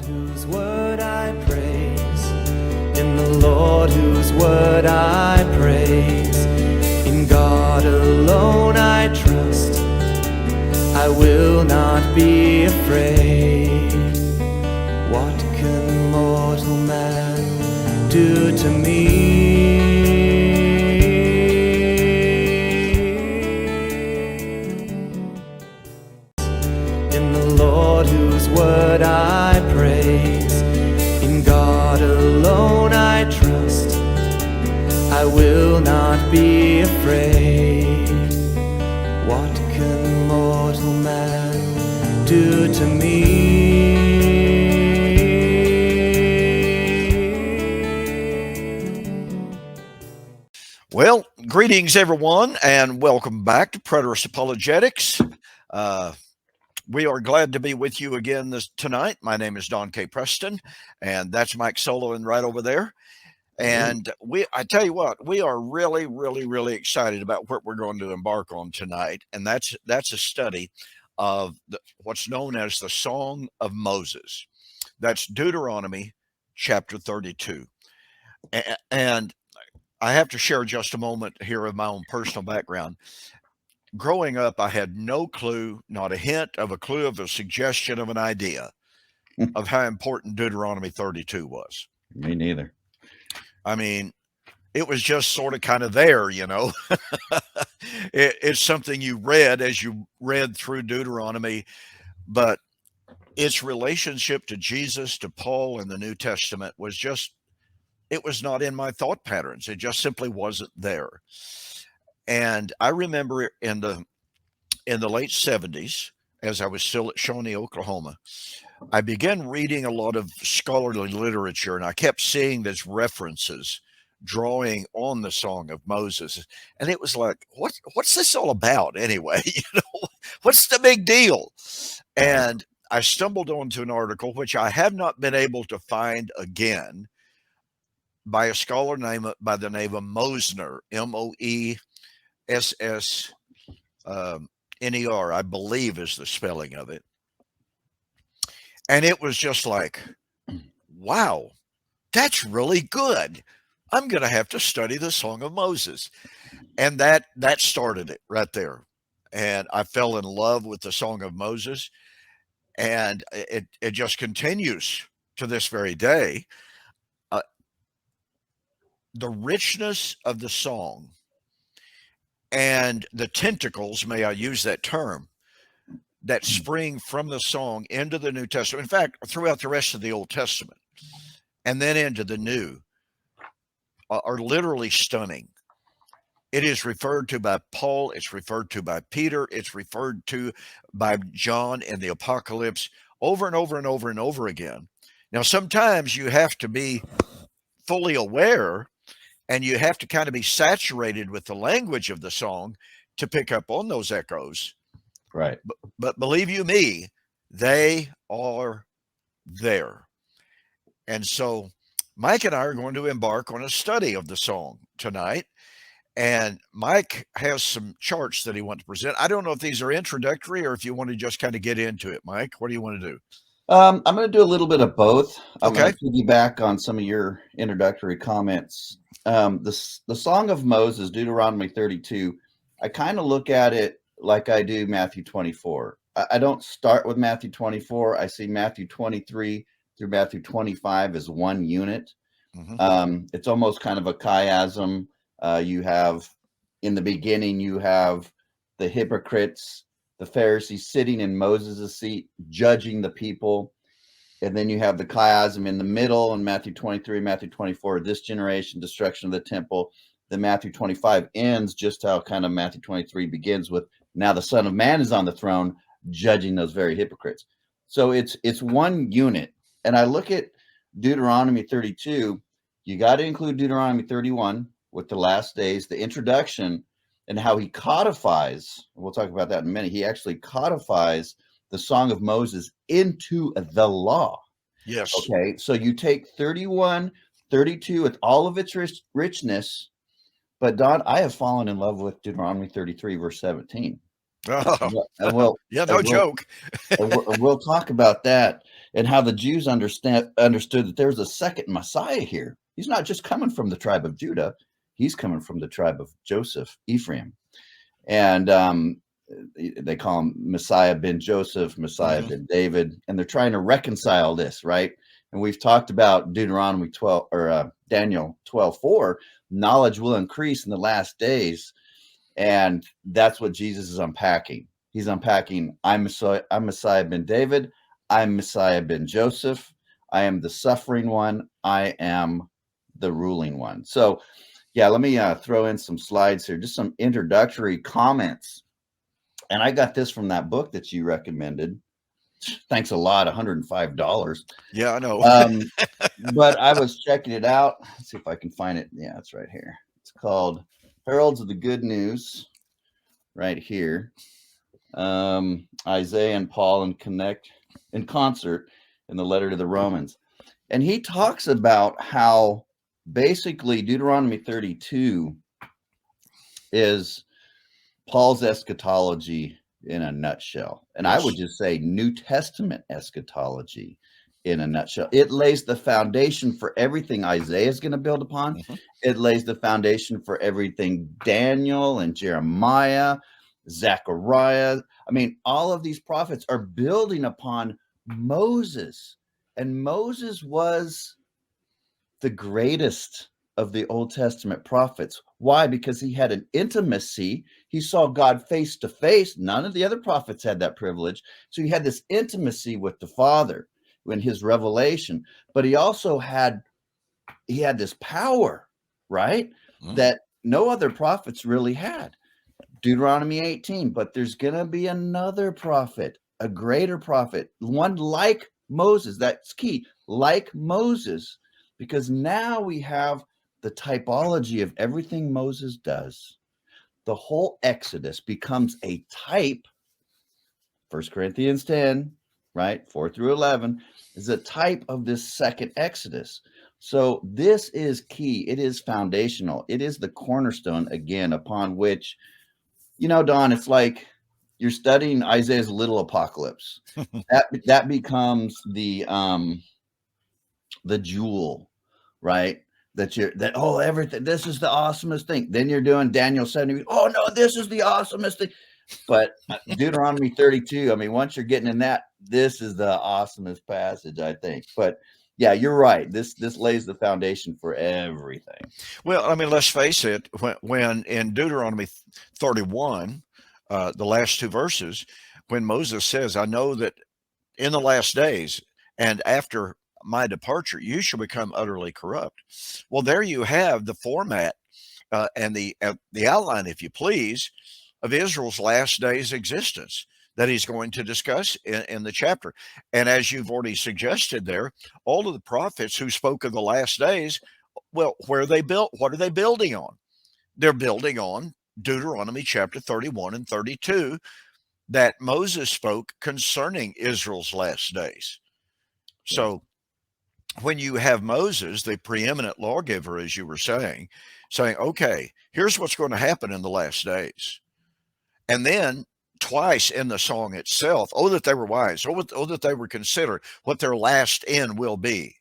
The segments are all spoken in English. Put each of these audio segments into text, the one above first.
whose word I praise, in the Lord whose word I praise, in God alone I trust, I will not be afraid. What can mortal man do to me? In the Lord whose word I praise, in God alone I trust, I will not be afraid. What can mortal man do to me? Well, greetings everyone, and welcome back to Preterist Apologetics. We are glad to be with you again tonight. My name is Don K. Preston, and that's Mike Soloin right over there. And I tell you what, we are really excited about what we're going to embark on tonight, and that's a study of what's known as the Song of Moses. That's Deuteronomy chapter 32. And I have to share just a moment here of my own personal background. Growing up, I had no clue, not a hint of a clue of a suggestion of an idea of how important Deuteronomy 32 was. Me neither. I mean, it was just sort of kind of there, you know. It's something you read as you read through Deuteronomy, but its relationship to Jesus, to Paul in the New Testament was just, it was not in my thought patterns. It just simply wasn't there. And I remember in the late 70s, as I was still at Shawnee, Oklahoma, I began reading a lot of scholarly literature, and I kept seeing these references drawing on the Song of Moses. And it was like, what's this all about anyway? You know, what's the big deal? And I stumbled onto an article, which I have not been able to find again, by a scholar by the name of Mosner, Mosner, I believe is the spelling of it. And it was just like, wow, that's really good. I'm going to have to study the Song of Moses. And that started it right there. And I fell in love with the Song of Moses. And it just continues to this very day. The richness of the song and the tentacles, may I use that term, that spring from the song into the New Testament, in fact, throughout the rest of the Old Testament, and then into the New, are literally stunning. It is referred to by Paul, it's referred to by Peter, it's referred to by John in the Apocalypse over and over and over and over again. Now, sometimes you have to be fully aware, and you have to kind of be saturated with the language of the song to pick up on those echoes. Right. But believe you me, they are there. And so Mike and I are going to embark on a study of the song tonight. And Mike has some charts that he wants to present. I don't know if these are introductory or if you want to just kind of get into it, Mike. What do you want to do? I'm going to do a little bit of both. I'm Okay. going to piggyback on some of your introductory comments. The Song of Moses, Deuteronomy 32, I kind of look at it like I do Matthew 24. I don't start with Matthew 24. I see Matthew 23 through Matthew 25 as one unit. Mm-hmm. It's almost kind of a chiasm. You have, in the beginning, you have the hypocrites, the Pharisees sitting in Moses' seat, judging the people. And then you have the chiasm in the middle in Matthew 23, Matthew 24, this generation, destruction of the temple. Then Matthew 25 ends just how kind of Matthew 23 begins with, now the Son of Man is on the throne, judging those very hypocrites. So it's one unit. And I look at Deuteronomy 32, you got to include Deuteronomy 31 with the last days, the introduction, and how he codifies, we'll talk about that in a minute, he actually codifies the Song of Moses into the law. Yes. Okay, so you take 31, 32 with all of its richness, but Don, I have fallen in love with Deuteronomy 33, verse 17. Oh. And we'll, yeah, no joke. we'll talk about that. and how the Jews understood that there's a second Messiah here. He's not just coming from the tribe of Judah. He's coming from the tribe of Joseph, Ephraim. And they call him Messiah ben Joseph, Messiah ben David. And they're trying to reconcile this, right? And we've talked about Deuteronomy 12 or Daniel 12:4. Knowledge will increase in the last days. And that's what Jesus is unpacking. He's unpacking, I'm Messiah ben David. I'm Messiah ben Joseph. I am the suffering one. I am the ruling one. So, yeah, let me throw in some slides here, just some introductory comments. And I got this from that book that you recommended. Thanks a lot, $105. Yeah, I know. But I was checking it out. Let's see if I can find it. Yeah, it's right here. It's called Heralds of the Good News, right here. Isaiah and Paul in concert in the letter to the Romans. And he talks about how basically Deuteronomy 32 is Paul's eschatology in a nutshell. And I would just say New Testament eschatology in a nutshell. It lays the foundation for everything Isaiah is going to build upon. It lays the foundation for everything Daniel and Jeremiah, Zechariah. I mean, all of these prophets are building upon Moses. And Moses was the greatest of the Old Testament prophets. Why? Because he had an intimacy. He saw God face to face. None of the other prophets had that privilege. So he had this intimacy with the Father in his revelation. But he also had this power, right? That no other prophets really had. Deuteronomy 18, but there's going to be another prophet, a greater prophet, one like Moses. That's key, like Moses, because now we have the typology of everything Moses does. The whole Exodus becomes a type. 1 Corinthians 10, right? 4 through 11 is a type of this second Exodus. So this is key. It is foundational. It is the cornerstone, again, upon which, Don, it's like you're studying Isaiah's little apocalypse. that becomes the jewel, right? Everything, this is the awesomest thing. Then you're doing Daniel 7. Oh no, this is the awesomest thing. But Deuteronomy 32, I mean, once you're getting in that, this is the awesomest passage, I think. But yeah, you're right. This lays the foundation for everything. Well, I mean, let's face it. When in Deuteronomy 31, the last two verses, when Moses says, "I know that in the last days and after my departure, you shall become utterly corrupt." Well, there you have the format and the outline, if you please, of Israel's last days existence that he's going to discuss in the chapter. And as you've already suggested there, all of the prophets who spoke of the last days, well, where they built, what are they building on? They're building on Deuteronomy chapter 31 and 32 that Moses spoke concerning Israel's last days. So when you have Moses, the preeminent lawgiver, as you were saying, okay, here's what's going to happen in the last days. And then twice in the song itself, oh, that they were wise, oh, that they were considered, what their last end will be.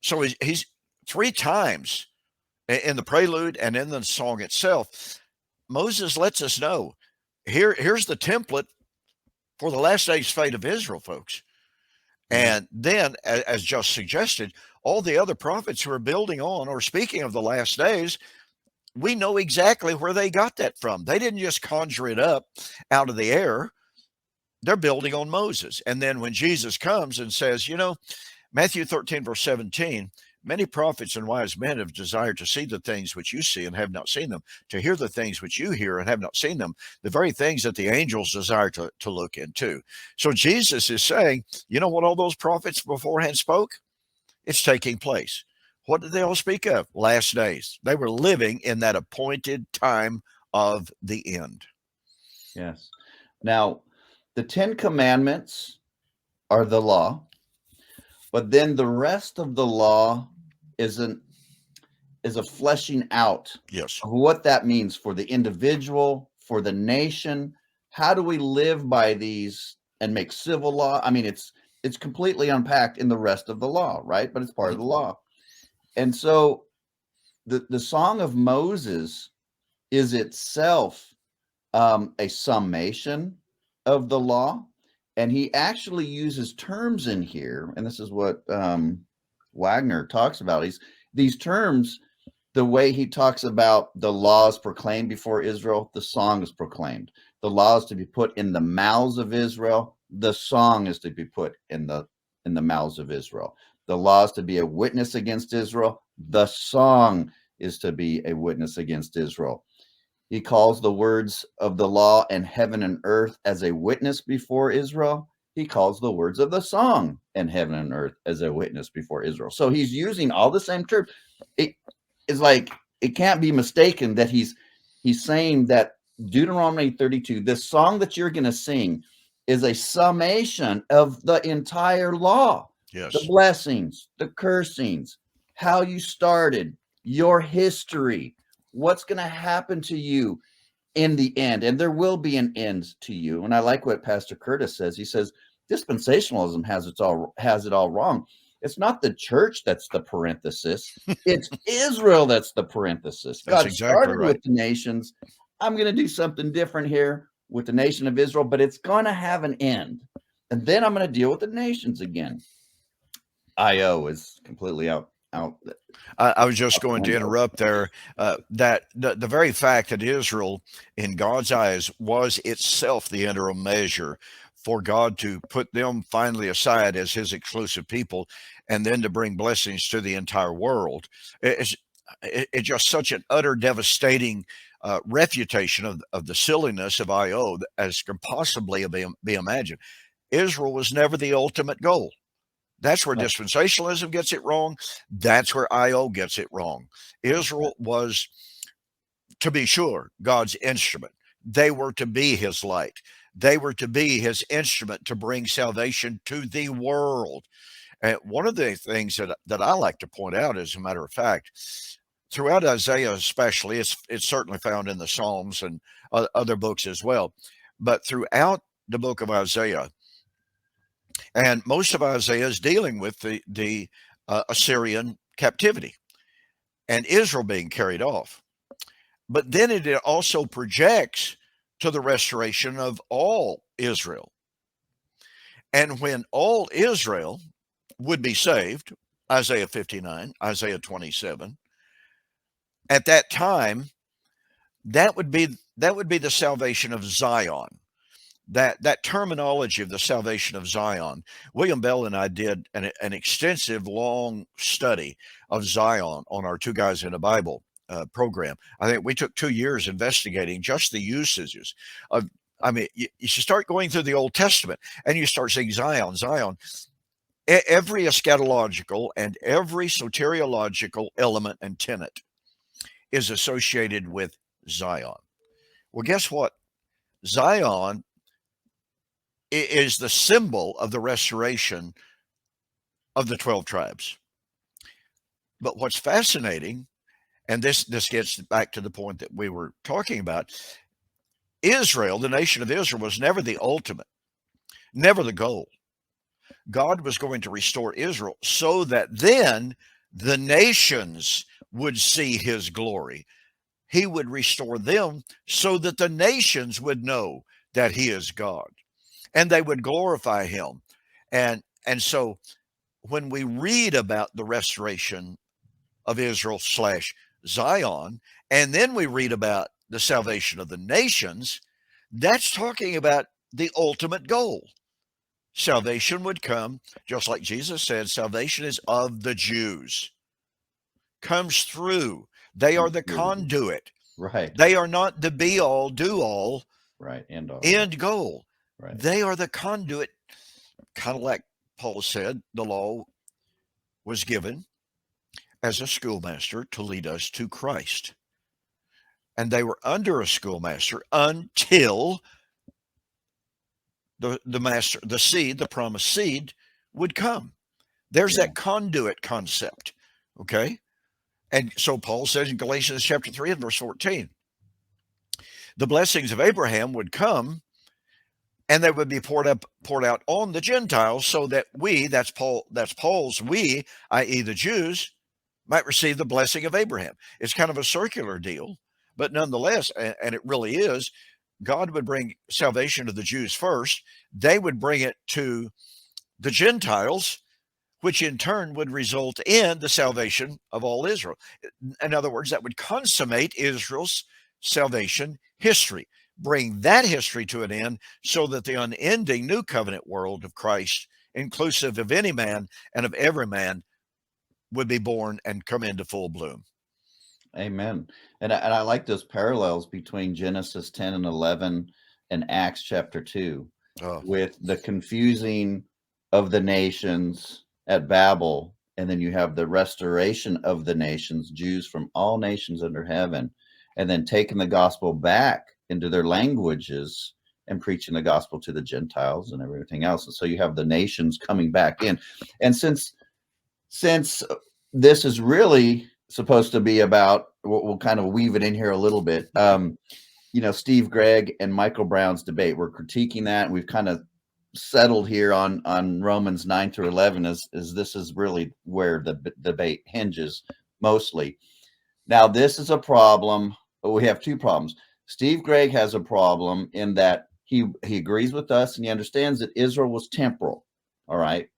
So he's three times in the prelude and in the song itself, Moses lets us know, here's the template for the last days fate of Israel, folks. And then, as just suggested, all the other prophets who are building on or speaking of the last days, we know exactly where they got that from. They didn't just conjure it up out of the air. They're building on Moses. And then when Jesus comes and says, Matthew 13, verse 17, many prophets and wise men have desired to see the things which you see and have not seen them, to hear the things which you hear and have not seen them, the very things that the angels desire to look into. So Jesus is saying, you know what all those prophets beforehand spoke? It's taking place. What did they all speak of? Last days. They were living in that appointed time of the end. Yes. Now, the 10 Commandments are the law, but then the rest of the law is a fleshing out yes. of what that means for the individual, for the nation. How do we live by these and make civil law? I mean, it's completely unpacked in the rest of the law, right? But it's part of Mhm. the law. And so the Song of Moses is itself a summation of the law. And he actually uses terms in here, and this is what Wagner talks about. These terms, the way he talks about the laws proclaimed before Israel, the song is proclaimed. The law is to be put in the mouths of Israel. The song is to be put in the mouths of Israel. The law is to be a witness against Israel. The song is to be a witness against Israel. He calls the words of the law and heaven and earth as a witness before Israel. He calls the words of the song and heaven and earth as a witness before Israel. So he's using all the same terms. It's like it can't be mistaken that he's saying that Deuteronomy 32, this song that you're going to sing, is a summation of the entire law. Yes. The blessings, the cursings, how you started, your history, what's going to happen to you in the end. And there will be an end to you. And I like what Pastor Curtis says. He says dispensationalism has it all wrong. It's not the church that's the parenthesis. It's Israel that's the parenthesis. That's God exactly started right. with the nations. I'm going to do something different here with the nation of Israel, but it's going to have an end. And then I'm going to deal with the nations again. IO is completely out. I was just going to interrupt there. That the very fact that Israel, in God's eyes, was itself the interim measure for God to put them finally aside as his exclusive people, and then to bring blessings to the entire world. It's just such an utter devastating refutation of the silliness of IO as can possibly be imagined. Israel was never the ultimate goal. That's where dispensationalism gets it wrong. That's where IO gets it wrong. Israel was, to be sure, God's instrument. They were to be his light. They were to be his instrument to bring salvation to the world. And one of the things that I like to point out, as a matter of fact, throughout Isaiah especially, it's certainly found in the Psalms and other books as well, but throughout the book of Isaiah, and most of Isaiah is dealing with the Assyrian captivity and Israel being carried off. But then it also projects to the restoration of all Israel. And when all Israel would be saved, Isaiah 59, Isaiah 27, at that time, that would be the salvation of Zion. That terminology of the salvation of Zion. William Bell and I did an extensive, long study of Zion on our Two Guys in the Bible program. I think we took 2 years investigating just the usages of. I mean, you should start going through the Old Testament and you start saying Zion, Zion. Every eschatological and every soteriological element and tenet is associated with Zion. Well, guess what? Zion is the symbol of the restoration of the 12 tribes. But what's fascinating, and this gets back to the point that we were talking about, Israel, the nation of Israel, was never the ultimate, never the goal. God was going to restore Israel so that then the nations would see his glory. He would restore them so that the nations would know that he is God, and they would glorify him. And so when we read about the restoration of Israel / Zion, and then we read about the salvation of the nations, that's talking about the ultimate goal. Salvation would come, just like Jesus said, salvation is of the Jews. Comes through. They are the conduit. Right. They are not the be all, do all, right. End goal. Right. They are the conduit, kind of like Paul said, the law was given as a schoolmaster to lead us to Christ. And they were under a schoolmaster until the master, the seed, the promised seed would come. There's that conduit concept, okay? And so Paul says in Galatians chapter 3 and verse 14, the blessings of Abraham would come and they would be poured out on the Gentiles, so that we, that's Paul's we, i.e. the Jews, might receive the blessing of Abraham. It's kind of a circular deal, but nonetheless, and it really is, God would bring salvation to the Jews first. They would bring it to the Gentiles, which in turn would result in the salvation of all Israel. In other words, that would consummate Israel's salvation history, bring that history to an end, so that the unending new covenant world of Christ, inclusive of any man and of every man, would be born and come into full bloom. Amen. And I like those parallels between Genesis 10 and 11 and Acts chapter 2 with the confusing of the nations at Babel. And then you have the restoration of the nations, Jews from all nations under heaven, and then taking the gospel back into their languages and preaching the gospel to the Gentiles and everything else. And so you have the nations coming back in. And since this is really supposed to be about, we'll kind of weave it in here a little bit. Steve Gregg and Michael Brown's debate, we're critiquing that. And we've kind of settled here on Romans 9 through 11 as this is really where the debate hinges mostly. Now, this is a problem. We have two problems. Steve Gregg has a problem in that he agrees with us and he understands that Israel was temporal. All right.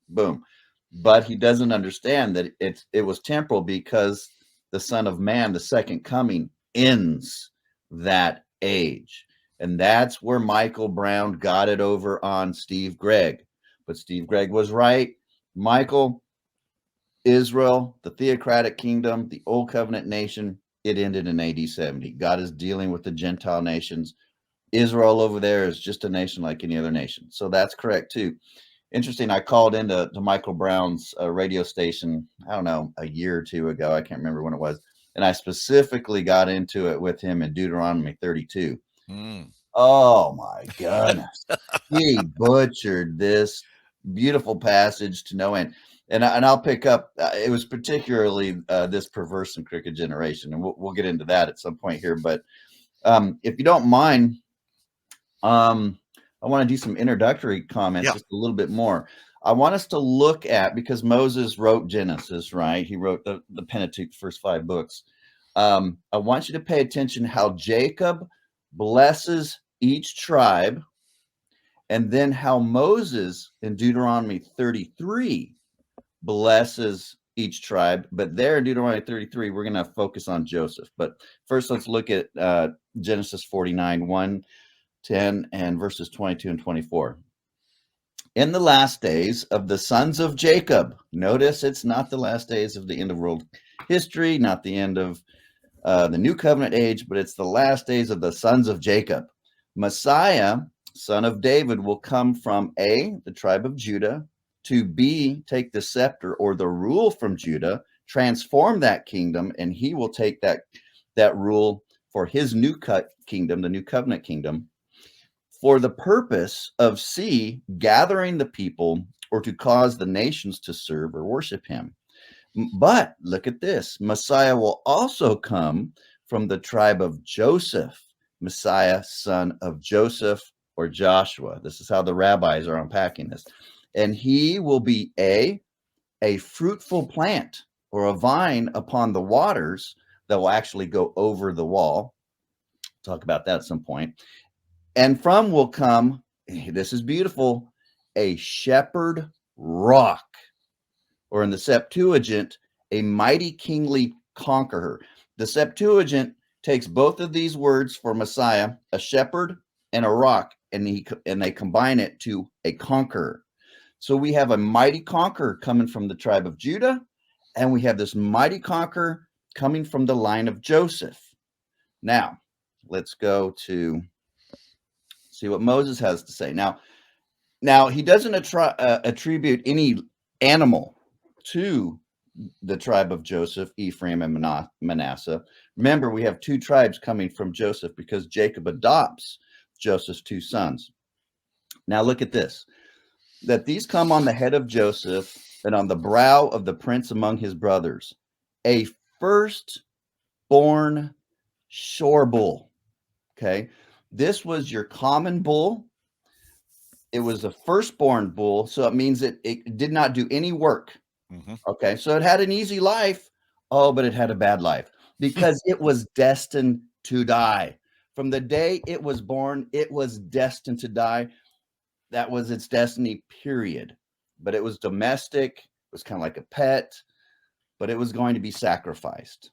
Boom. But he doesn't understand that it was temporal because the Son of Man, the second coming, ends that age. And that's where Michael Brown got it over on Steve Gregg. But Steve Gregg was right. Michael, Israel, the theocratic kingdom, the old covenant nation, it ended in AD 70. God is dealing with the Gentile nations. Israel over there is just a nation like any other nation. So that's correct too. Interesting. I called into Michael Brown's radio station, I don't know, a year or two ago. I can't remember when it was. And I specifically got into it with him in Deuteronomy 32. Oh my goodness. He butchered this beautiful passage to no end. And I'll pick up, it was particularly this perverse and crooked generation. And we'll get into that at some point here. But if you don't mind, I want to do some introductory comments, just a little bit more. I want us to look at, because Moses wrote Genesis, right? He wrote the Pentateuch, first 5 books. I want you to pay attention how Jacob blesses each tribe, and then how Moses in Deuteronomy 33 blesses each tribe. But there in Deuteronomy 33, we're going to focus on Joseph. But first, let's look at Genesis 49, 1, 10, and verses 22 and 24. In the last days of the sons of Jacob, notice it's not the last days of the end of world history, not the end of the new covenant age, but it's the last days of the sons of Jacob. Messiah, son of David, will come from A, the tribe of Judah, to B, take the scepter or the rule from Judah, transform that kingdom, and he will take that rule for his new kingdom, the new covenant kingdom, for the purpose of C, gathering the people or to cause the nations to serve or worship him. But look at this. Messiah will also come from the tribe of Joseph. Messiah, son of Joseph or Joshua. This is how the rabbis are unpacking this. And he will be a fruitful plant or a vine upon the waters that will actually go over the wall. Talk about that at some point. And from will come, this is beautiful, a shepherd rock, or in the Septuagint, a mighty kingly conqueror. The Septuagint takes both of these words for Messiah, a shepherd and a rock, and they combine it to a conqueror. So we have a mighty conqueror coming from the tribe of Judah, and we have this mighty conqueror coming from the line of Joseph. Now, let's go to see what Moses has to say. Now he doesn't attribute any animal to the tribe of Joseph, Ephraim, and Manasseh. Remember, we have 2 tribes coming from Joseph because Jacob adopts Joseph's 2 sons. Now look at this, that these come on the head of Joseph and on the brow of the prince among his brothers, a firstborn shore bull. Okay. This was your common bull it was a firstborn bull, so it means it did not do any work. Mhm. Okay, so it had an easy life. Oh, but it had a bad life because it was destined to die. From the day it was born, it was destined to die. That was its destiny, period. But it was domestic, it was kind of like a pet, but it was going to be sacrificed.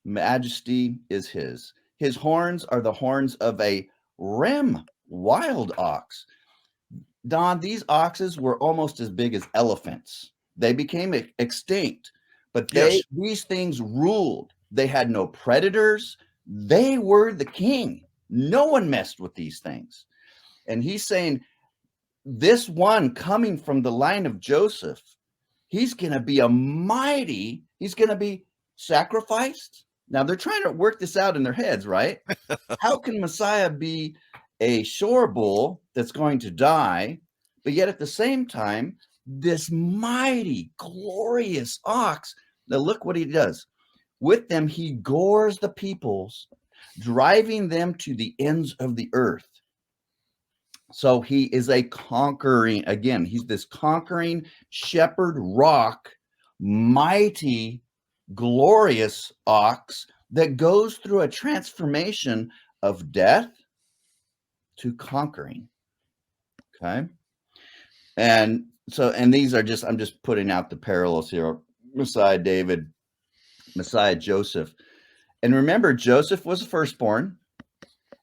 Majesty is his. His horns are the horns of a ram wild ox. Don, these oxes were almost as big as elephants. They became extinct, but Yes. these things ruled. They had no predators. They were the king. No one messed with these things. And he's saying, this one coming from the line of Joseph, he's going to be he's going to be sacrificed. Now they're trying to work this out in their heads, right? How can Messiah be a shore bull that's going to die, but yet at the same time, this mighty, glorious ox? Now look what he does. With them, he gores the peoples, driving them to the ends of the earth. So he is a conquering, again, he's this conquering shepherd rock, mighty, glorious ox that goes through a transformation of death to conquering. Okay. And so, and these are just, I'm just putting out the parallels here. Messiah David, Messiah Joseph. And remember, Joseph was the firstborn.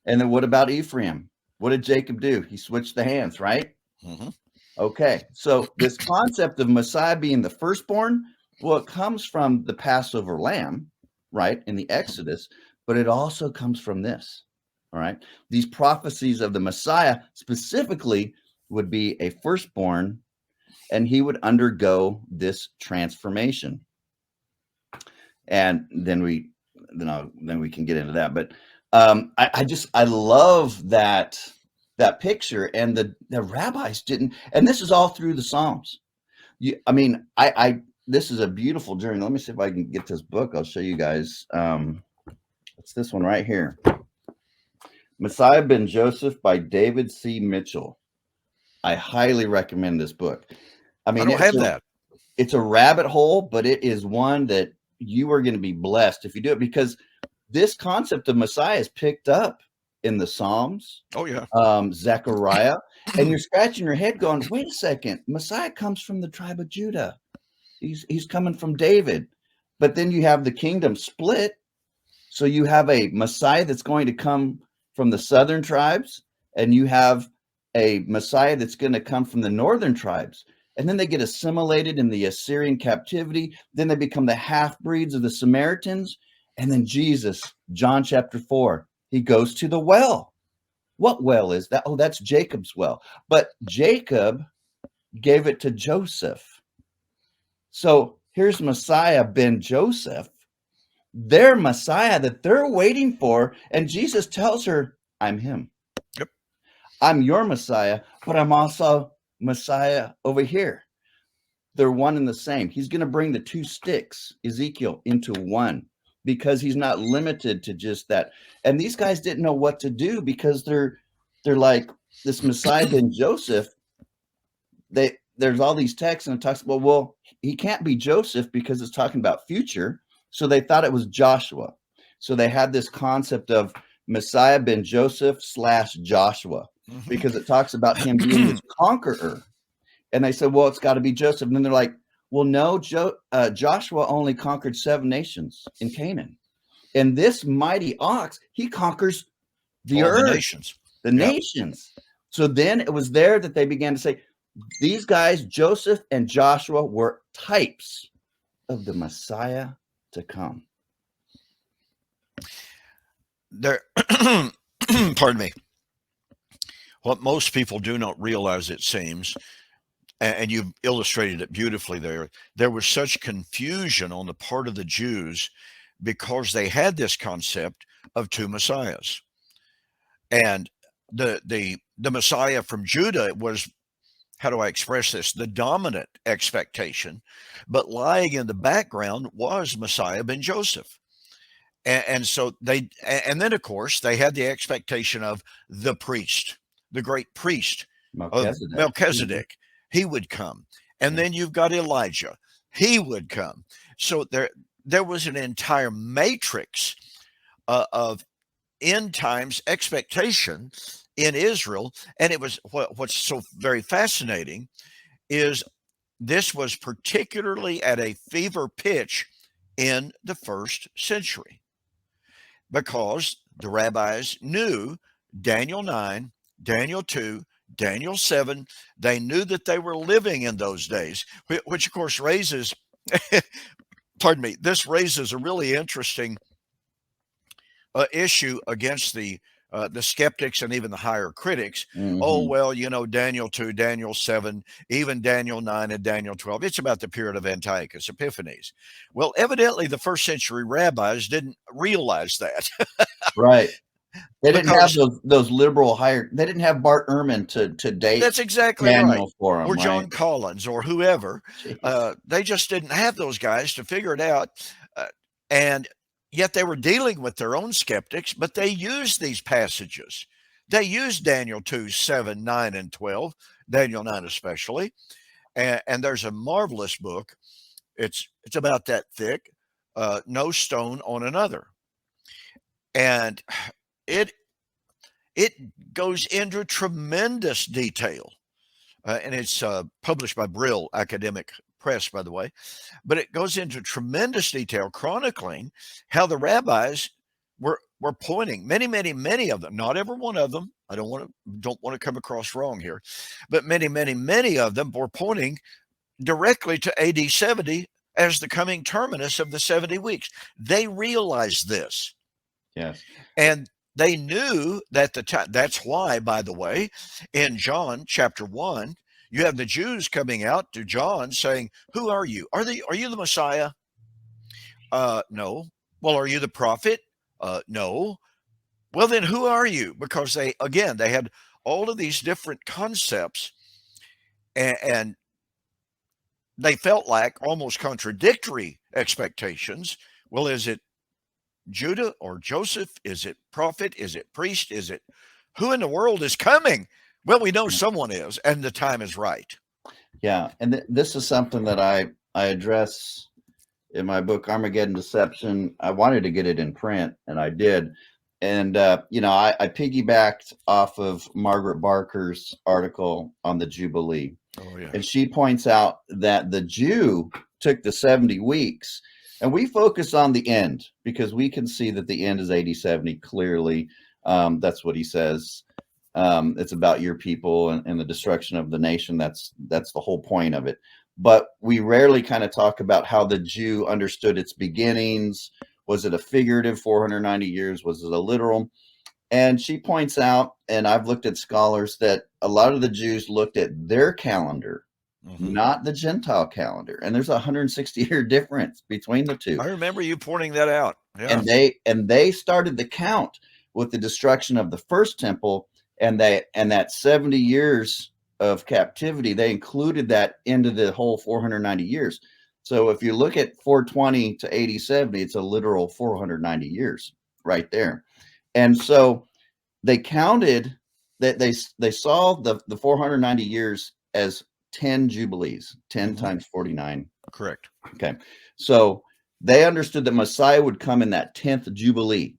And then what about Ephraim? What did Jacob do? He switched the hands, right? Mm-hmm. Okay. So this concept of Messiah being the firstborn, well, it comes from the Passover lamb, right, in the Exodus, but it also comes from this. All right. These prophecies of the Messiah specifically would be a firstborn, and he would undergo this transformation. And then we can get into that. But I love that picture, and the rabbis didn't, and this is all through the Psalms. This is a beautiful journey. Let me see if I can get this book. I'll show you guys. It's this one right here. Messiah Ben Joseph by David C. Mitchell. I highly recommend this book. I mean, I don't have that. It's a rabbit hole, but it is one that you are going to be blessed if you do it, because this concept of Messiah is picked up in the Psalms. Oh, yeah. Zechariah. And you're scratching your head going, wait a second, Messiah comes from the tribe of Judah. He's coming from David. But then you have the kingdom split. So you have a Messiah that's going to come from the southern tribes, and you have a Messiah that's going to come from the northern tribes. And then they get assimilated in the Assyrian captivity. Then they become the half-breeds of the Samaritans. And then Jesus, John chapter 4, he goes to the well. What well is that? Oh, that's Jacob's well. But Jacob gave it to Joseph. So here's Messiah Ben Joseph, their Messiah that they're waiting for. And Jesus tells her, I'm him. Yep. I'm your Messiah, but I'm also Messiah over here. They're one and the same. He's going to bring the two sticks, Ezekiel, into one, because he's not limited to just that. And these guys didn't know what to do, because they're like, this Messiah Ben Joseph, there's all these texts, and it talks about, well, he can't be Joseph because it's talking about future. So they thought it was Joshua. So they had this concept of Messiah Ben Joseph / Joshua, because it talks about him being this conqueror. And they said, well, it's got to be Joseph. And then they're like, well, no, Joshua only conquered 7 nations in Canaan. And this mighty ox, he conquers the earth, the nations. So then it was there that they began to say, these guys, Joseph and Joshua, were types of the Messiah to come. There, pardon me. What most people do not realize, it seems, and you've illustrated it beautifully there was such confusion on the part of the Jews because they had this concept of 2 messiahs. And the Messiah from Judah was, how do I express this, the dominant expectation, but lying in the background was Messiah ben Joseph. And so and then of course they had the expectation of the priest, the great priest, of Melchizedek. Melchizedek. He would come. And then you've got Elijah. He would come. So there was an entire matrix of end times expectation in Israel. And it was what's so very fascinating is this was particularly at a fever pitch in the first century because the rabbis knew Daniel 9, Daniel 2, Daniel 7. They knew that they were living in those days, which of course raises, pardon me, this raises a really interesting issue against the skeptics and even the higher critics. Oh, well, Daniel 2, Daniel 7, even Daniel 9 and Daniel 12. It's about the period of Antiochus Epiphanes. Well, evidently the first century rabbis didn't realize that. Right. They didn't have those liberal higher. They didn't have Bart Ehrman to date. That's exactly Daniel right. For them, or John right? Collins or whoever. They just didn't have those guys to figure it out. And yet they were dealing with their own skeptics, but they used these passages. They used Daniel 2, 7, 9, and 12, Daniel 9 especially. And there's a marvelous book. It's about that thick, No Stone on Another. And it goes into tremendous detail. And it's published by Brill Academic Press, by the way. But it goes into tremendous detail chronicling how the rabbis were pointing, many of them, not every one of them. I don't want to come across wrong here, but many of them were pointing directly to AD 70 as the coming terminus of the 70 weeks. They realized this. Yes. And they knew that that's why, by the way, in John chapter 1, you have the Jews coming out to John saying, "Who are you? Are you the Messiah?" No. Well, are you the prophet? No. Well, then who are you? Because they had all of these different concepts, and they felt like almost contradictory expectations. Well, is it Judah or Joseph? Is it prophet? Is it priest? Is it who in the world is coming? Well, we know someone is, and the time is right. Yeah, and this is something that I address in my book, Armageddon Deception. I wanted to get it in print, and I did. And, I piggybacked off of Margaret Barker's article on the Jubilee. Oh, yeah. And she points out that the Jew took the 70 weeks. And we focus on the end because we can see that the end is AD 70 clearly. That's what he says. It's about your people and the destruction of the nation. That's the whole point of it. But we rarely kind of talk about how the Jew understood its beginnings. Was it a figurative 490 years? Was it a literal? And she points out, and I've looked at scholars, that a lot of the Jews looked at their calendar, not the Gentile calendar. And there's a 160-year difference between the two. I remember you pointing that out. Yeah. And they started the count with the destruction of the first temple, and that 70 years of captivity, they included that into the whole 490 years. So if you look at 420 to AD 70, it's a literal 490 years right there. And so they counted that they saw the 490 years as 10 jubilees, 10 times 49. Correct. Okay. So they understood that Messiah would come in that 10th jubilee.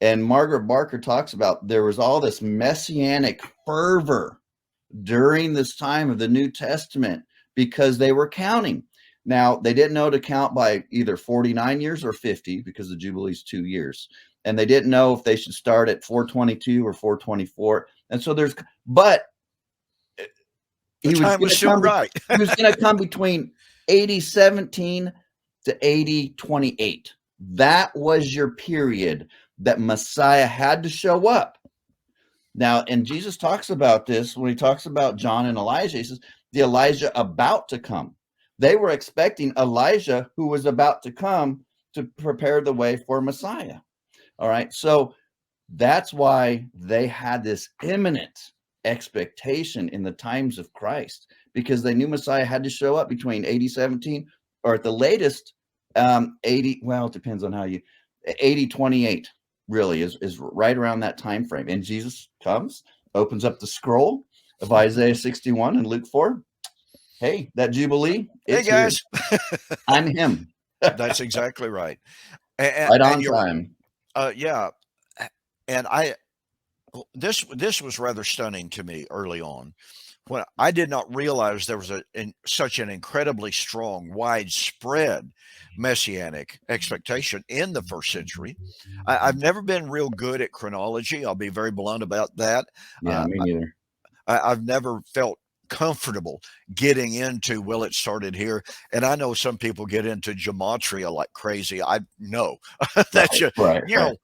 And Margaret Barker talks about there was all this messianic fervor during this time of the New Testament because they were counting. Now, they didn't know to count by either 49 years or 50 because the jubilee is 2 years. And they didn't know if they should start at 422 or 424. And so but the time was still right. He was going to come between AD 17 to AD 28. That was your period that Messiah had to show up. Now, and Jesus talks about this when he talks about John and Elijah. He says, the Elijah about to come. They were expecting Elijah who was about to come to prepare the way for Messiah. All right. So that's why they had this imminent expectation in the times of Christ, because they knew Messiah had to show up between AD 17 or at the latest 80. Well, it depends on how you 80 28 really is right around that time frame. And Jesus comes, opens up the scroll, of Isaiah 61 and Luke 4. Hey, that Jubilee, Hey it's here. guys, I'm him. that's exactly right. And, Right on and you're, time. yeah, and this was rather stunning to me early on, when I did not realize there was such an incredibly strong, widespread messianic expectation in the first century. I've never been real good at chronology. I'll be very blunt about that. Yeah, Uh, me neither. I've never felt comfortable getting into, well, it started here. And I know some people get into gematria like crazy. I know that's just, Right. you know,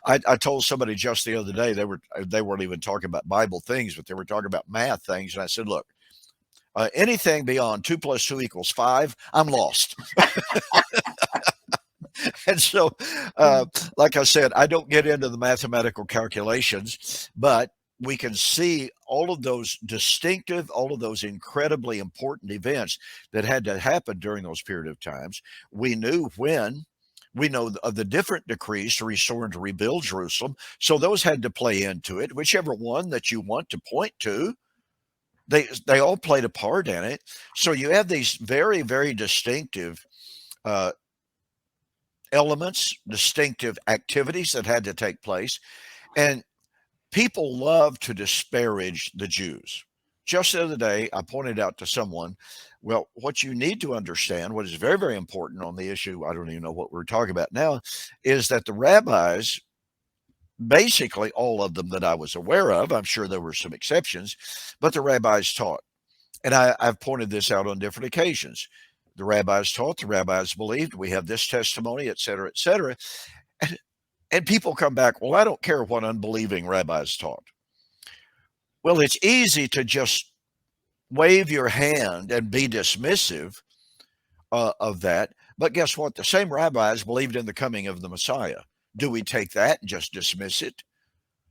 I told somebody just the other day, they weren't even talking about Bible things, but they were talking about math things. And I said, look, anything beyond 2 + 2 = 5, I'm lost. And so, like I said, I don't get into the mathematical calculations, but we can see all of those distinctive, all of those incredibly important events that had to happen during those period of times. We knew when. We know of the different decrees to restore and to rebuild Jerusalem. So those had to play into it. Whichever one that you want to point to, they all played a part in it. So you have these very, very distinctive uh, elements, distinctive activities that had to take place. And people love to disparage the Jews. Just the other day, I pointed out to someone, well, what you need to understand, what is very, very important on the issue, I don't even know what we're talking about now, is that the rabbis, basically all of them that I was aware of, I'm sure there were some exceptions, but the rabbis taught. And I've pointed this out on different occasions. The rabbis taught, the rabbis believed, we have this testimony, et cetera, et cetera. And people come back, well, I don't care what unbelieving rabbis taught. Well, it's easy to just wave your hand and be dismissive of that. But guess what? The same rabbis believed in the coming of the Messiah. Do we take that and just dismiss it?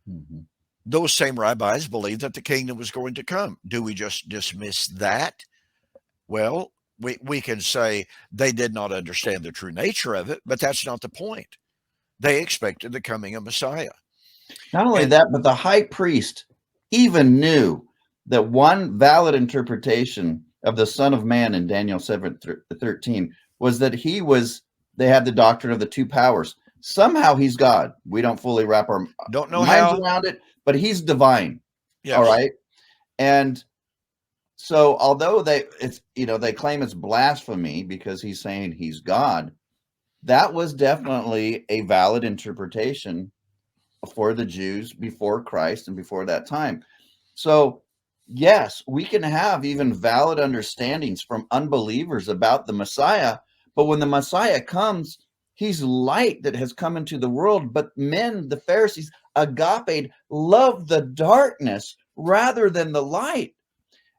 Mm-hmm. Those same rabbis believed that the kingdom was going to come. Do we just dismiss that? Well, we can say they did not understand the true nature of it, but that's not the point. They expected the coming of Messiah. Not only that, but the high priest even knew that one valid interpretation of the Son of Man in Daniel 7:13 was that they had the doctrine of the two powers. Somehow he's God. We don't fully wrap our Don't know minds how around it, but he's divine. Yes. All right. And so although they claim it's blasphemy because he's saying he's God, that was definitely a valid interpretation for the Jews before Christ and before that time. So, yes, we can have even valid understandings from unbelievers about the Messiah, but when the Messiah comes, he's light that has come into the world. But men, the Pharisees, agape, love the darkness rather than the light.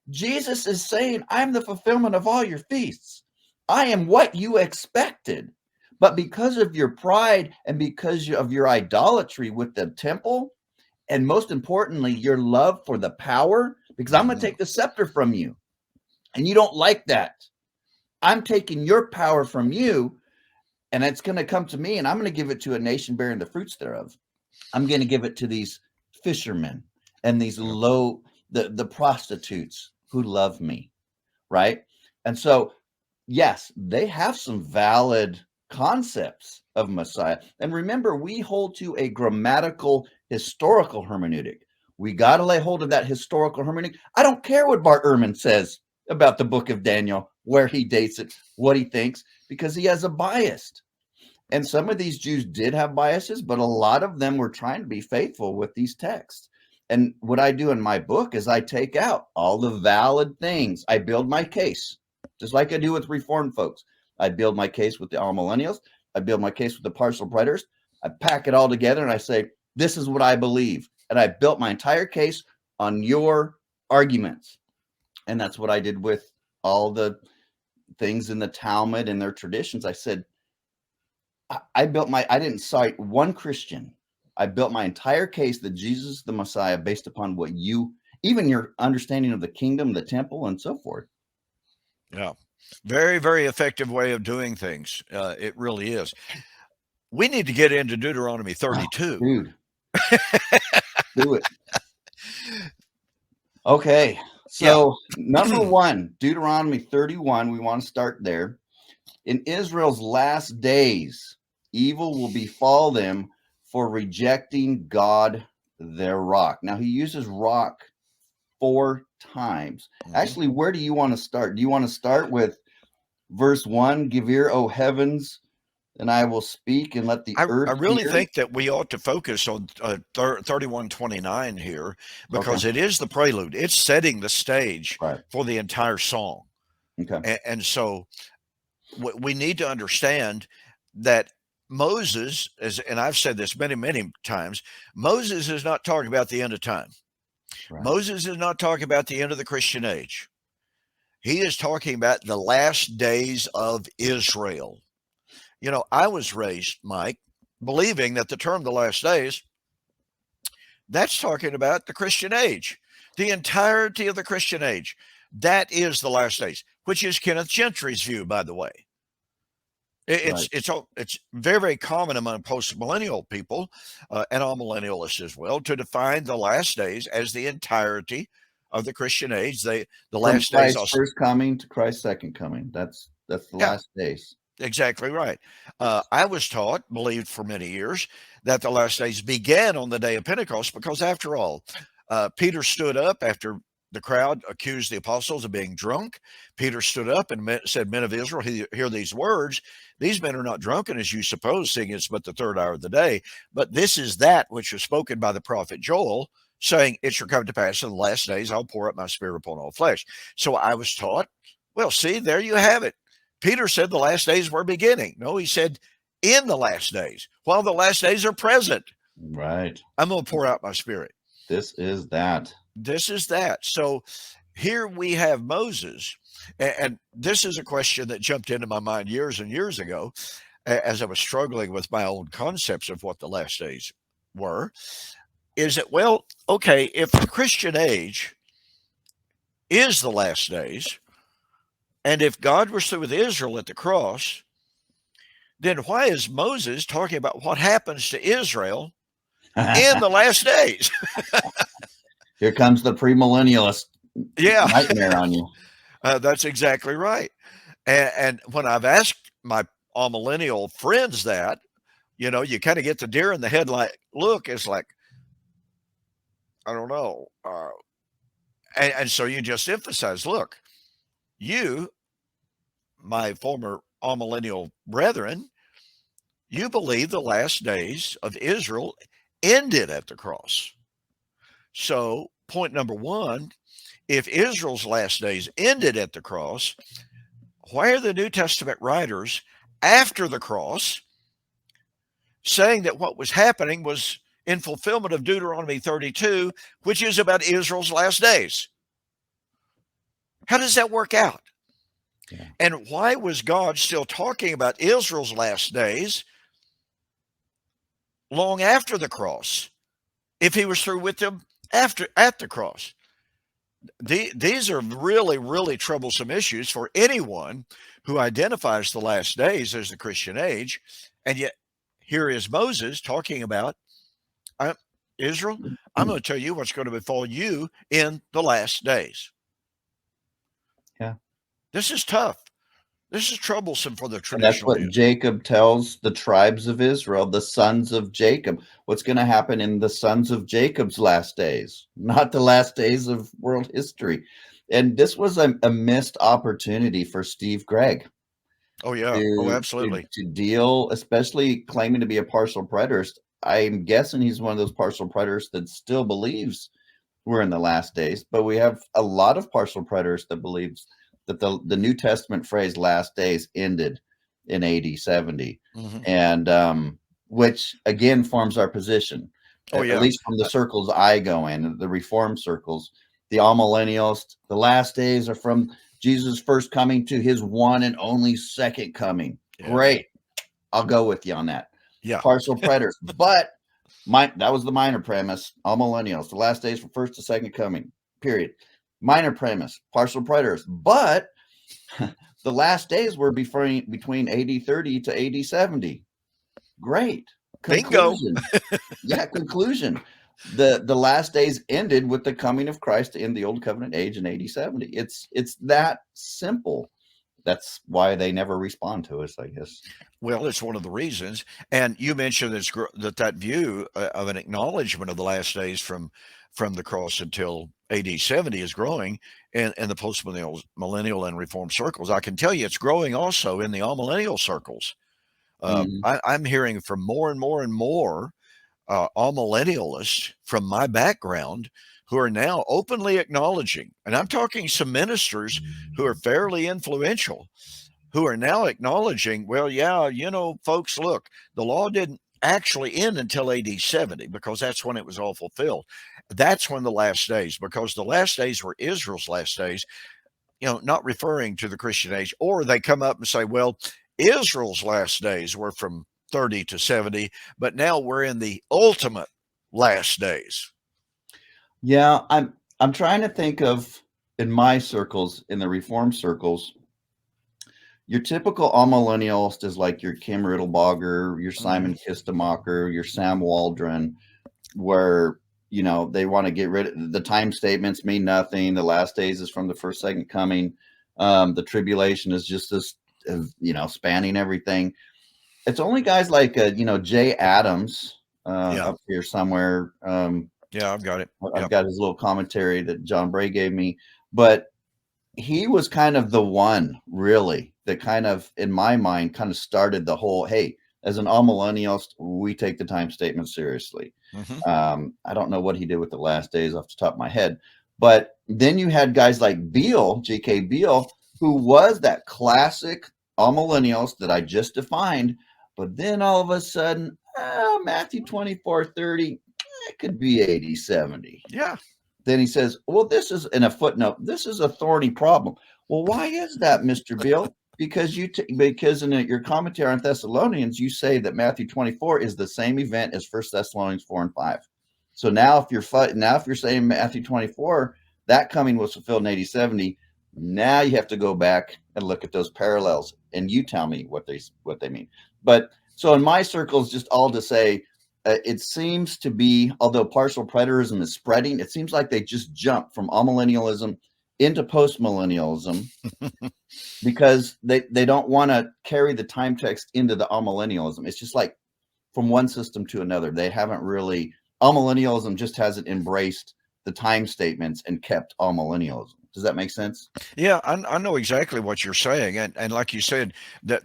Jesus is saying, I'm the fulfillment of all your feasts. I am what you expected. But because of your pride and because of your idolatry with the temple, and most importantly, your love for the power, because I'm going to take the scepter from you, and you don't like that. I'm taking your power from you, and it's going to come to me, and I'm going to give it to a nation bearing the fruits thereof. I'm going to give it to these fishermen and these the prostitutes who love me, right? And so, yes, they have some valid concepts of Messiah. And remember, we hold to a grammatical, historical hermeneutic. We got to lay hold of that historical hermeneutic. I don't care what Bart Ehrman says about the book of Daniel, where he dates it, what he thinks, because he has a bias. And some of these Jews did have biases, but a lot of them were trying to be faithful with these texts. And what I do in my book is I take out all the valid things. I build my case, just like I do with Reformed folks. I build my case with the amillennials. I build my case with the partial preterists. I pack it all together and I say, this is what I believe. And I built my entire case on your arguments. And that's what I did with all the things in the Talmud and their traditions. I said, I didn't cite one Christian. I built my entire case that Jesus is the Messiah based upon what even your understanding of the kingdom, the temple, and so forth. Yeah. Very, very effective way of doing things. It really is. We need to get into Deuteronomy 32. Dude. Do it. Okay. Yeah. So number one, Deuteronomy 31, we want to start there. In Israel's last days, evil will befall them for rejecting God, their rock. Now, he uses rock 4 times. Mhm. Actually, where do you want to start? Do you want to start with verse 1? Give ear, O heavens, and I will speak, and let the I earth really hear. think that we ought to focus on 31:29 here, Okay. because it is the prelude. It's setting the stage Right. for the entire song. Okay. And so we need to understand that Moses, and I've said this many, many times, Moses is not talking about the end of time. Right. Moses is not talking about the end of the Christian age. He is talking about the last days of Israel. You know, I was raised, Mike, believing that the term the last days, that's talking about the Christian age, the entirety of the Christian age. That is the last days, which is Kenneth Gentry's view, by the way. Right. It's very, very common among post-millennial people and all millennialists as well to define the last days as the entirety of the Christian age. The From last days Christ's also, first coming to Christ's second coming. That's the yeah, last days. exactly right. I was taught, believed for many years, that the last days began on the day of Pentecost, because after all, Peter stood up after the crowd accused the apostles of being drunk. Peter stood up and said, "Men of Israel, hear these words. These men are not drunken as you suppose, seeing it's but the third hour of the day. But this is that which was spoken by the prophet Joel, saying, It shall come to pass in the last days, I'll pour out my spirit upon all flesh." So I was taught, well, see, there you have it. Peter said the last days were beginning. No, he said in the last days. While the last days are present, Right. I'm going to pour out my spirit. This is that. This is that. So here we have Moses. And this is a question that jumped into my mind years and years ago as I was struggling with my own concepts of what the last days were. Is that, well, okay, if the Christian age is the last days, and if God was through with Israel at the cross, then why is Moses talking about what happens to Israel in the last days? Here comes the premillennialist Yeah, nightmare on you. that's exactly right. And when I've asked my millennial friends that, you know, you kind of get the deer in the headlight look. It's like, I don't know. And so you just emphasize, look, you, my former millennial brethren, you believe the last days of Israel ended at the cross. So, point number one, if Israel's last days ended at the cross, why are the New Testament writers after the cross saying that what was happening was in fulfillment of Deuteronomy 32, which is about Israel's last days? How does that work out? Yeah. And why was God still talking about Israel's last days long after the cross, if he was through with them at the cross? These are really, really troublesome issues for anyone who identifies the last days as the Christian age. And yet here is Moses talking about Israel. I'm going to tell you what's going to befall you in the last days. Yeah. This is tough. This is troublesome for the And that's traditional what view. Jacob tells the tribes of Israel, the sons of Jacob. What's going to happen in the sons of Jacob's last days, not the last days of world history. And this was a missed opportunity for Steve Gregg. Oh, yeah. Oh, absolutely. To deal, especially claiming to be a partial preterist. I'm guessing he's one of those partial preterists that still believes we're in the last days, but we have a lot of partial preterists that believes that the New Testament phrase last days ended in AD 70. Mm-hmm. And which again forms our position. Oh, yeah. At least from the circles I go in, the Reformed circles, the amillennialists, the last days are from Jesus' first coming to his one and only second coming. Yeah. Great. I'll go with you on that. Yeah. Partial preterists. But that was the minor premise. Amillennials, the last days from first to second coming, period. Minor premise, partial preterists. But the last days were between AD 30 to AD 70. Great. Bingo. Conclusion. Yeah, conclusion. The last days ended with the coming of Christ in the old covenant age in AD 70. It's that simple. That's why they never respond to us, I guess. Well, it's one of the reasons. And you mentioned that view of an acknowledgement of the last days from the cross until AD 70 is growing in the post-millennial and reform circles. I can tell you it's growing also in the amillennial circles. Mhm. I'm hearing from more and more and more amillennialists from my background who are now openly acknowledging, and I'm talking some ministers who are fairly influential, who are now acknowledging, well, yeah, folks, look, the law didn't actually end until AD 70 because that's when it was all fulfilled. That's when the last days, because the last days were Israel's last days, not referring to the Christian age. Or they come up and say, well, Israel's last days were from 30 to 70, but now we're in the ultimate last days. Yeah, I'm trying to think of, in my circles, in the reform circles, your typical amillennialist is like your Kim Riddlebaugher, your Simon Kistemacher, your Sam Waldron, where they want to get rid of the time statements mean nothing. The last days is from the first, second coming. The tribulation is just this, spanning everything. It's only guys like Jay Adams Yeah. up here somewhere. Yeah, I've got it. I've Yep. got his little commentary that John Bray gave me, but he was kind of the one really that kind of, in my mind, kind of started the whole, hey, as an amillennialist, we take the time statement seriously. I don't know what he did with the last days off the top of my head, but then you had guys like Beale, G.K. Beale, who was that classic amillennialist that I just defined, but then all of a sudden, Matthew 24:30, it could be 80/70. Yeah. Then he says, well, this is, in a footnote, this is a thorny problem. Well, why is that, Mr. Bill? Because because in your commentary on Thessalonians, you say that Matthew 24 is the same event as 1 Thessalonians 4 and 5. So now if you're saying Matthew 24, that coming was fulfilled in AD 70, now you have to go back and look at those parallels, and you tell me what they mean. But so in my circles, just all to say, it seems to be, although partial preterism is spreading, it seems like they just jump from amillennialism into postmillennialism because they don't want to carry the time text into the amillennialism. It's just like from one system to another. They haven't really, amillennialism just hasn't embraced the time statements and kept amillennialism. Does that make sense? Yeah, I know exactly what you're saying, and like you said, that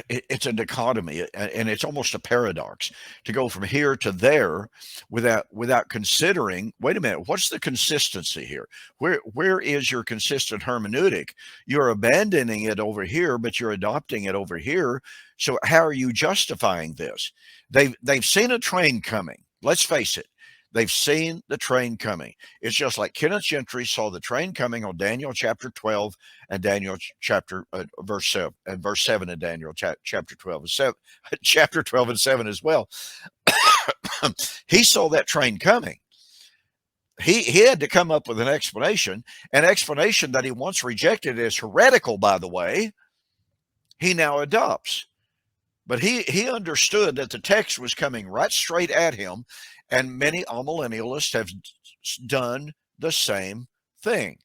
it's a dichotomy, and it's almost a paradox to go from here to there without considering. Wait a minute, what's the consistency here? Where is your consistent hermeneutic? You're abandoning it over here, but you're adopting it over here. So how are you justifying this? They've seen a train coming. Let's face it. They've seen the train coming. It's just like Kenneth Gentry saw the train coming on Daniel chapter 12 and Daniel chapter verse 7 and verse 7 in Daniel chapter 12 and 7, chapter 12 and 7 as well. He saw that train coming. He had to come up with an explanation that he once rejected as heretical, by the way, he now adopts. But he understood that the text was coming right straight at him, and many amillennialists have done the same thing.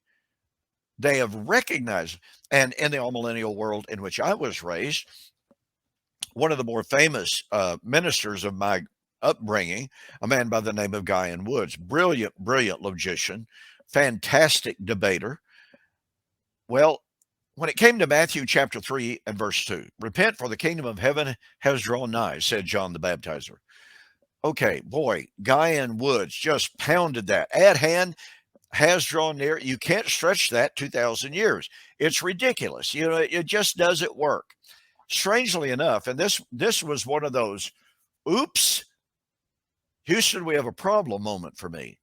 They have recognized, and in the amillennial world in which I was raised, one of the more famous ministers of my upbringing, a man by the name of Guy Woods, brilliant logician, fantastic debater. Well, when it came to Matthew chapter 3 and verse 2, repent, for the kingdom of heaven has drawn nigh, said John the Baptizer. Okay, boy, Guy Woods just pounded that. At hand, has drawn near. You can't stretch that 2,000 years. It's ridiculous. It just doesn't work. Strangely enough, and this was one of those, oops, Houston, we have a problem moment for me.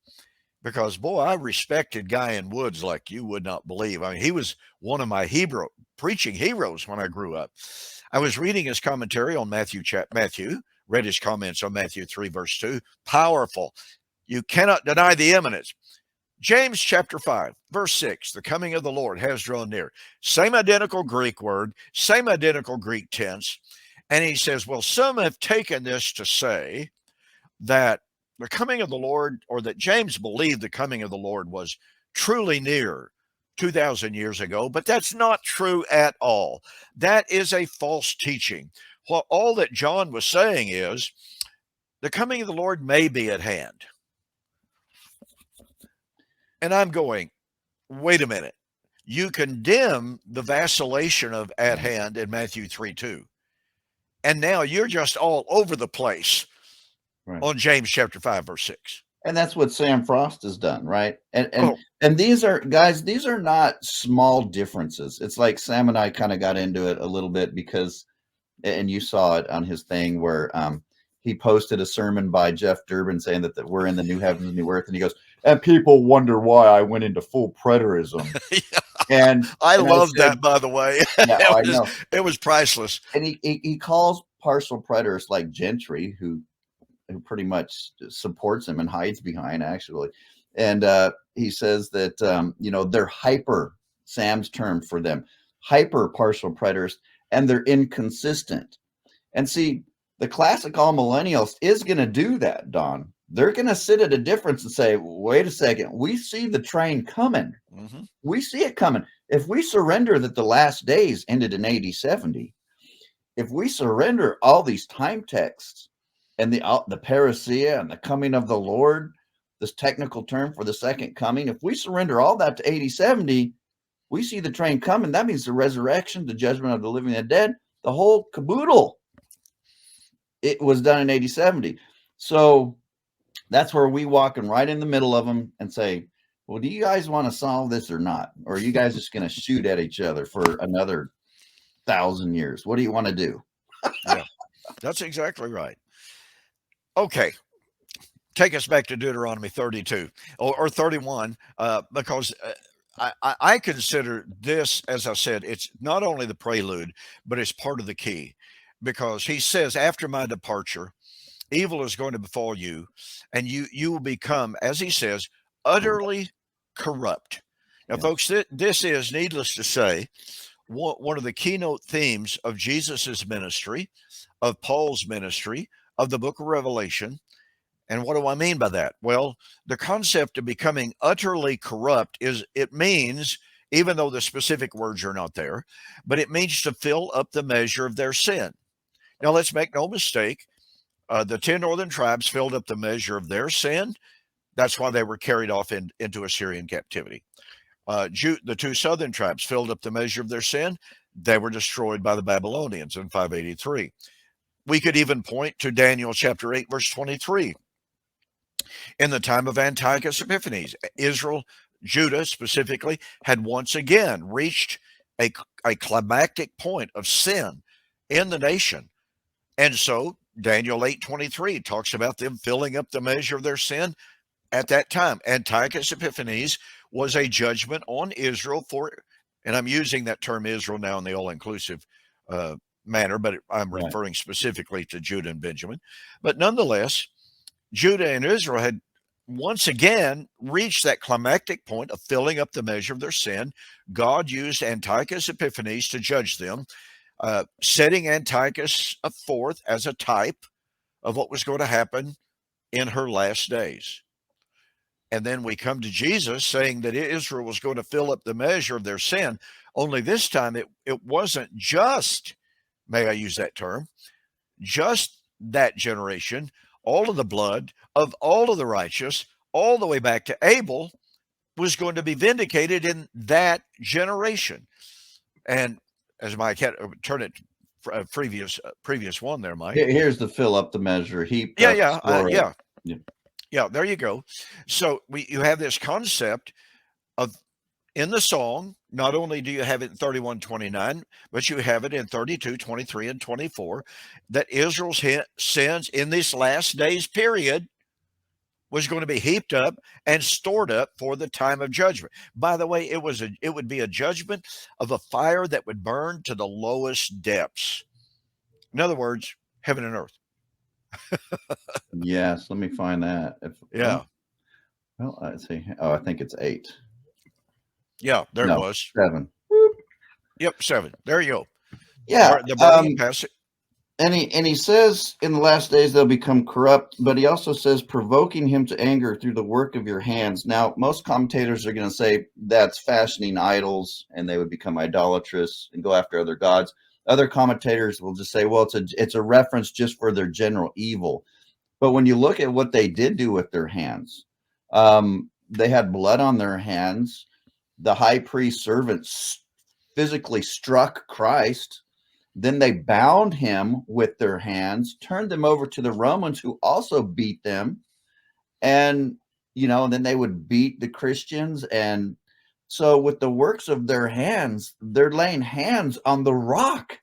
Because, boy, I respected Guy Woods like you would not believe. I mean, he was one of my preaching heroes when I grew up. I was reading his commentary on Matthew, read his comments on Matthew 3, verse 2. Powerful. You cannot deny the imminence. James chapter 5, verse 6, the coming of the Lord has drawn near. Same identical Greek word, same identical Greek tense. And he says, well, some have taken this to say that the coming of the Lord, or that James believed the coming of the Lord was truly near 2,000 years ago, but that's not true at all. That is a false teaching. Well, all that John was saying is the coming of the Lord may be at hand. And I'm going, wait a minute. You condemn the vacillation of at hand in Matthew 3:2. And now you're just all over the place on James chapter 5, verse 6. And that's what Sam Frost has done, right? Oh. And these are, guys, these are not small differences. It's like Sam and I kind of got into it a little bit because, and you saw it on his thing where he posted a sermon by Jeff Durbin saying that we're in the new heavens and new earth, and he goes, and people wonder why I went into full preterism. Yeah. And I loved that, by the way. Yeah, I know. It was priceless. And he calls partial preterists like Gentry, who pretty much supports him and hides behind, actually. And he says that, they're hyper, Sam's term for them, hyper partial preterists, and they're inconsistent. And see, the classic all millennialist is going to do that, Don. They're going to sit at a difference and say, wait a second, we see the train coming. Mm-hmm. We see it coming. If we surrender that the last days ended in AD 70, if we surrender all these time texts and the parousia and the coming of the Lord, this technical term for the second coming, if we surrender all that to AD 70, we see the train coming. That means the resurrection, the judgment of the living and the dead, the whole caboodle. It was done in AD 70. So that's where we walking right in the middle of them and say, well, do you guys want to solve this or not? Or are you guys just going to shoot at each other for another 1,000 years? What do you want to do? Yeah, that's exactly right. Okay. Take us back to Deuteronomy 32 or 31, because I consider this, as I said, it's not only the prelude, but it's part of the key, because he says, after my departure, evil is going to befall you, and you will become, as he says, utterly corrupt. Now, folks, this is, needless to say, one of the keynote themes of Jesus's ministry, of Paul's ministry, of the book of Revelation. And what do I mean by that? Well, the concept of becoming utterly corrupt it means, even though the specific words are not there, but it means to fill up the measure of their sin. Now, let's make no mistake. The 10 northern tribes filled up the measure of their sin. That's why they were carried off into Assyrian captivity. The 2 southern tribes filled up the measure of their sin. They were destroyed by the Babylonians in 583. We could even point to Daniel chapter 8, verse 23. In the time of Antiochus Epiphanes, Israel, Judah specifically, had once again reached a climactic point of sin in the nation. And so Daniel 8:23 talks about them filling up the measure of their sin at that time. Antiochus Epiphanes was a judgment on Israel and I'm using that term Israel now in the all-inclusive manner, but I'm referring specifically to Judah and Benjamin. But nonetheless, Judah and Israel had once again reached that climactic point of filling up the measure of their sin. God used Antiochus Epiphanes to judge them, setting Antiochus forth as a type of what was going to happen in her last days. And then we come to Jesus saying that Israel was going to fill up the measure of their sin, only this time it wasn't just, may I use that term, just that generation. All of the blood of all of the righteous, all the way back to Abel, was going to be vindicated in that generation. And as Mike had turn it previous one there, Mike. Here's the fill up the measure. Yeah, there you go. So you have this concept of, in the song, not only do you have it in 31:29, but you have it in 32:23 and 24, that Israel's sins in this last days period was going to be heaped up and stored up for the time of judgment. By the way, it would be a judgment of a fire that would burn to the lowest depths. In other words, heaven and earth. Yes, let me find that. Well, let's see. Oh, I think it's 8. Yeah, it was 7. Yep, 7. There you go. Yeah, the burning passage. And he says in the last days they'll become corrupt, but he also says provoking him to anger through the work of your hands. Now, most commentators are going to say that's fashioning idols, and they would become idolatrous and go after other gods. Other commentators will just say, well, it's a reference just for their general evil. But when you look at what they did do with their hands, they had blood on their hands. The high priest servants physically struck Christ. Then they bound him with their hands, turned them over to the Romans, who also beat them. And, then they would beat the Christians. And so with the works of their hands, they're laying hands on the rock,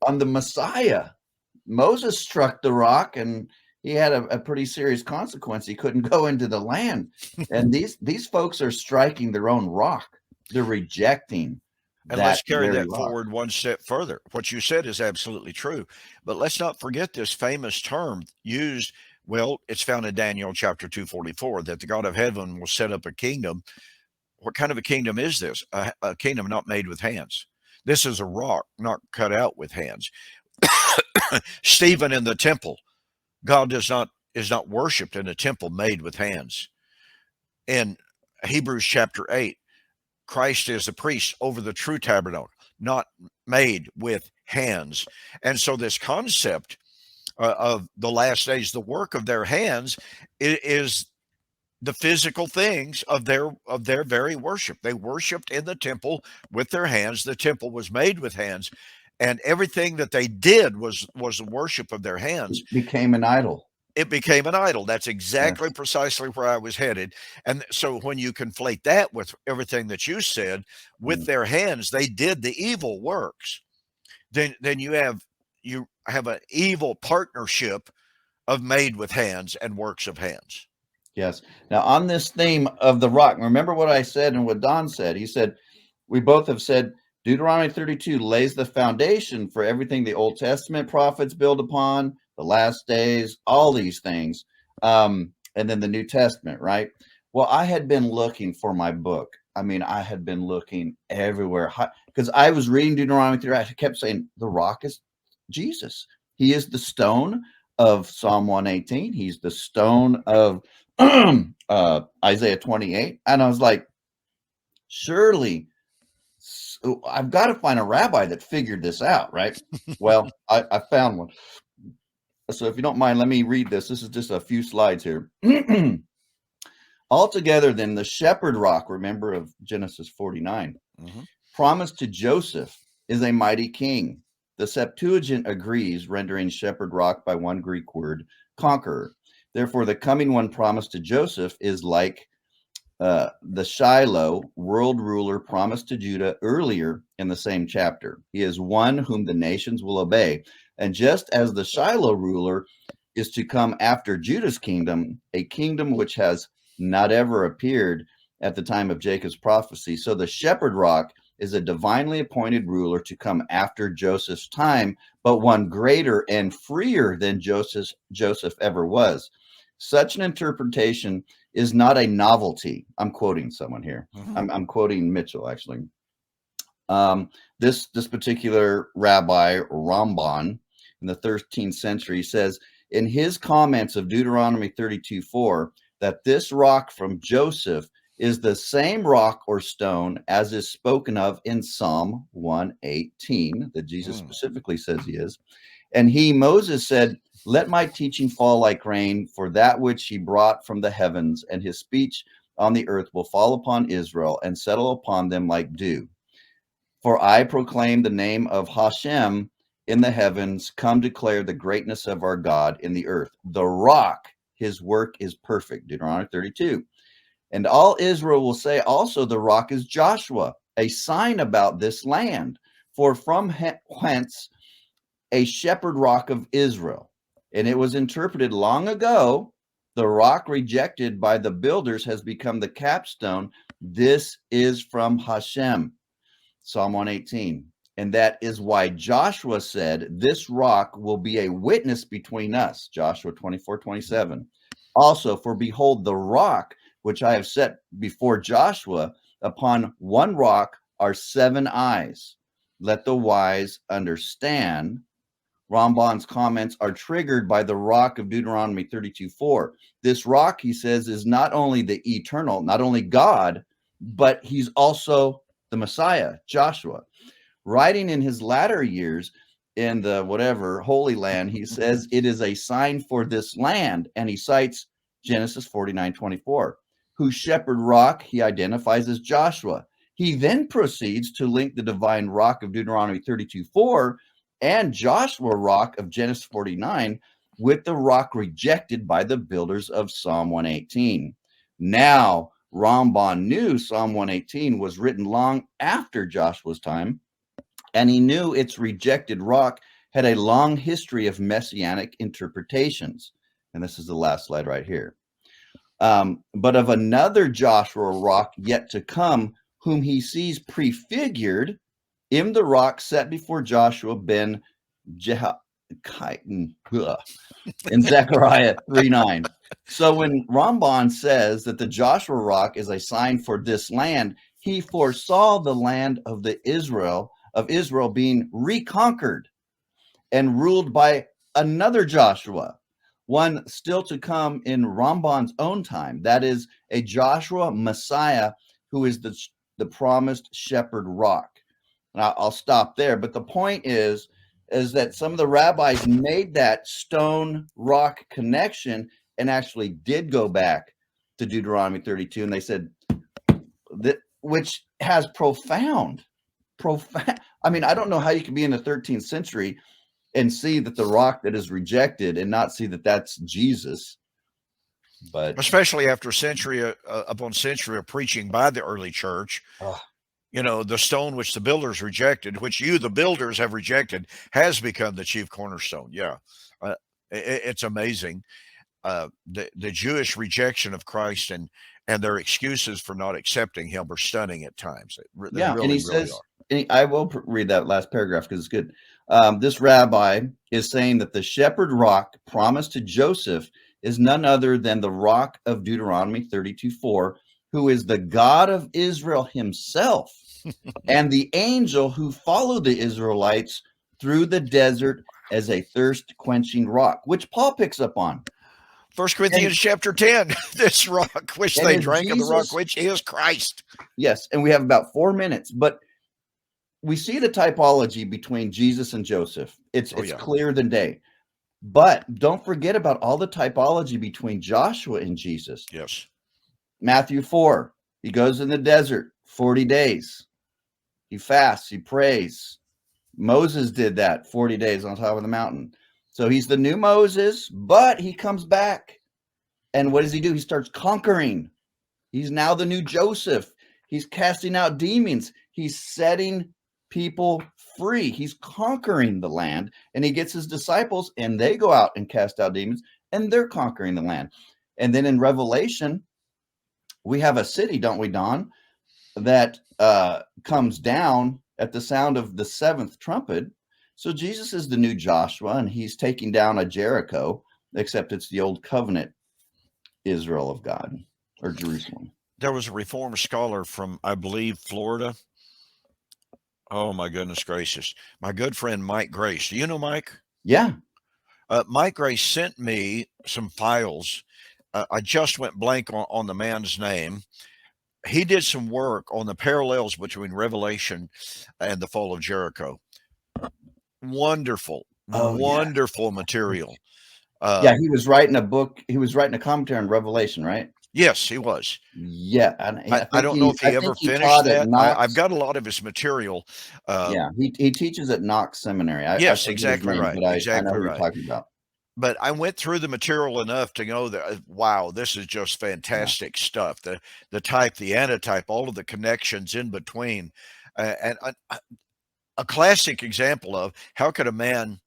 on the Messiah. Moses struck the rock, and he had a pretty serious consequence. He couldn't go into the land. And these folks are striking their own rock. They're rejecting And let's that carry very that rock. forward one step further. What you said is absolutely true. But let's not forget this famous term used. Well, it's found in Daniel chapter 244 that the God of heaven will set up a kingdom. What kind of a kingdom is this? A kingdom not made with hands. This is a rock not cut out with hands. Stephen in the temple, God is not worshipped in a temple made with hands. In Hebrews chapter 8, Christ is the priest over the true tabernacle, not made with hands. And so this concept of the last days, the work of their hands is the physical things of their very worship. They worshiped in the temple with their hands. The temple was made with hands, and everything that they did was the worship of their hands. It became an idol. It became an idol. That's exactly precisely where I was headed. And so when you conflate that with everything that you said, with their hands, they did the evil works. Then you have an evil partnership of made with hands and works of hands. Yes. Now, on this theme of the rock, remember what I said and what Don said. He said, we both have said Deuteronomy 32 lays the foundation for everything the Old Testament prophets build upon, the last days, all these things. And then the New Testament, right? Well, I had been looking for my book. I mean, I had been looking everywhere because I was reading Deuteronomy 3. I kept saying the rock is Jesus. He is the stone of Psalm 118. He's the stone of Isaiah 28. And I was like, surely I've got to find a rabbi that figured this out, right? Well, I found one. So if you don't mind, let me read this. This is just a few slides here. Altogether, then, the shepherd rock, remember, of Genesis 49, promised to Joseph is a mighty king. The Septuagint agrees, rendering shepherd rock by one Greek word, conqueror. Therefore, the coming one promised to Joseph is like the Shiloh world ruler promised to Judah earlier in the same chapter. He is one whom the nations will obey. And just as the Shiloh ruler is to come after Judah's kingdom, a kingdom which has not ever appeared at the time of Jacob's prophecy, so the shepherd rock is a divinely appointed ruler to come after Joseph's time, but one greater and freer than Joseph ever was. Such an interpretation is not a novelty. I'm quoting someone here. I'm quoting Mitchell, actually. This particular rabbi, Ramban, in the 13th century, says in his comments of Deuteronomy 32:4 that this rock from Joseph is the same rock or stone as is spoken of in Psalm 118, that Jesus specifically says he is. And Moses said, let my teaching fall like rain, for that which he brought from the heavens, and his speech on the earth will fall upon Israel and settle upon them like dew. For I proclaim the name of Hashem in the heavens, come declare the greatness of our God in the earth. The rock, his work is perfect, Deuteronomy 32. And all Israel will say also the rock is Joshua, a sign about this land. For from whence a shepherd rock of Israel. And it was interpreted long ago, the rock rejected by the builders has become the capstone. This is from Hashem, Psalm 118. And that is why Joshua said, this rock will be a witness between us, Joshua 24:27. Also, for behold, the rock which I have set before Joshua, upon one rock are 7 eyes. Let the wise understand Ramban's comments are triggered by the rock of Deuteronomy 32:4. This rock, he says, is not only the eternal, not only God, but he's also the Messiah, Joshua. Writing in his latter years in the whatever Holy Land, he says it is a sign for this land, and he cites Genesis 49:24, whose shepherd rock he identifies as Joshua. He then proceeds to link the divine rock of Deuteronomy 32:4 and Joshua rock of Genesis 49 with the rock rejected by the builders of Psalm 118. Now, Ramban knew Psalm 118 was written long after Joshua's time, and he knew its rejected rock had a long history of messianic interpretations. And this is the last slide right here. But of another Joshua rock yet to come, whom he sees prefigured in the rock set before Joshua ben Jehoiakim in Zechariah 3:9. So when Ramban says that the Joshua rock is a sign for this land, he foresaw the land of Israel being reconquered and ruled by another Joshua, one still to come in Ramban's own time. That is a Joshua Messiah who is the promised shepherd rock. And I'll stop there. But the point is that some of the rabbis made that stone rock connection and actually did go back to Deuteronomy 32. And they said that, which has profound. I mean, I don't know how you can be in the 13th century and see that the rock that is rejected and not see that that's Jesus. But especially after century upon century of preaching by the early church, you know, the stone which the builders rejected, which you, the builders, have rejected, has become the chief cornerstone. Yeah, it's amazing. The Jewish rejection of Christ and their excuses for not accepting him are stunning at times. They yeah, really, and he really says, are. and I will read that last paragraph because it's good. This rabbi is saying that the shepherd rock promised to Joseph is none other than the rock of Deuteronomy 32:4, who is the God of Israel himself and the angel who followed the Israelites through the desert as a thirst-quenching rock, which Paul picks up on. 1 Corinthians chapter 10, this rock which they drank of the rock, which is Christ. Yes, and we have about 4 minutes, but we see the typology between Jesus and Joseph. It's clearer than day. But don't forget about all the typology between Joshua and Jesus. Yes. Matthew 4, he goes in the desert 40 days. He fasts, he prays. Moses did that 40 days on top of the mountain. So he's the new Moses, but he comes back. And what does he do? He starts conquering. He's now the new Joseph. He's casting out demons. He's setting people free. He's conquering the land, and he gets his disciples, and they go out and cast out demons, and they're conquering the land. And then in Revelation, we have a city, don't we, Don, that comes down at the sound of the seventh trumpet. So Jesus is the new Joshua, and he's taking down a Jericho, except it's the old covenant Israel of God, or Jerusalem. There was a Reformed scholar from, I believe, Florida. Oh, my goodness gracious. My good friend, Mike Grace. Do you know Mike? Yeah. Mike Grace sent me some files. I just went blank on the man's name. He did some work on the parallels between Revelation and the fall of Jericho. Wonderful, wonderful material. Yeah, he was writing a book. He was writing a commentary on Revelation, right? Yes, he was. Yeah, and I don't know if he ever finished that. I've got a lot of his material. Yeah, he teaches at Knox Seminary. Yes, exactly right. I know what you're talking about. But I went through the material enough to know that, wow, this is just fantastic stuff. The type, the antitype, all of the connections in between. And a classic example of how could a man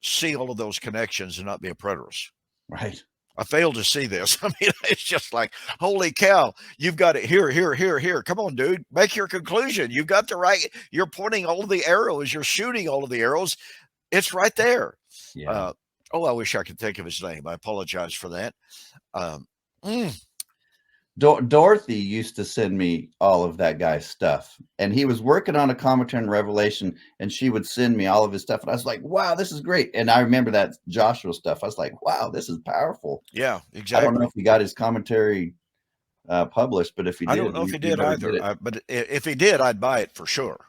see all of those connections and not be a preterist? Right. I failed to see this. I mean, it's just like, holy cow, you've got it here, here, here, here. Come on, dude, make your conclusion. You've got the right, you're pointing all of the arrows, you're shooting all of the arrows. It's right there. Yeah. I wish I could think of his name. I apologize for that. Dorothy used to send me all of that guy's stuff, and he was working on a commentary on Revelation, and she would send me all of his stuff, and I was like, "Wow, this is great!" And I remember that Joshua stuff. I was like, "Wow, this is powerful." Yeah, I exactly. don't know if he got his commentary published, but if he did, I don't know if he did better either. get it. But if he did, I'd buy it for sure.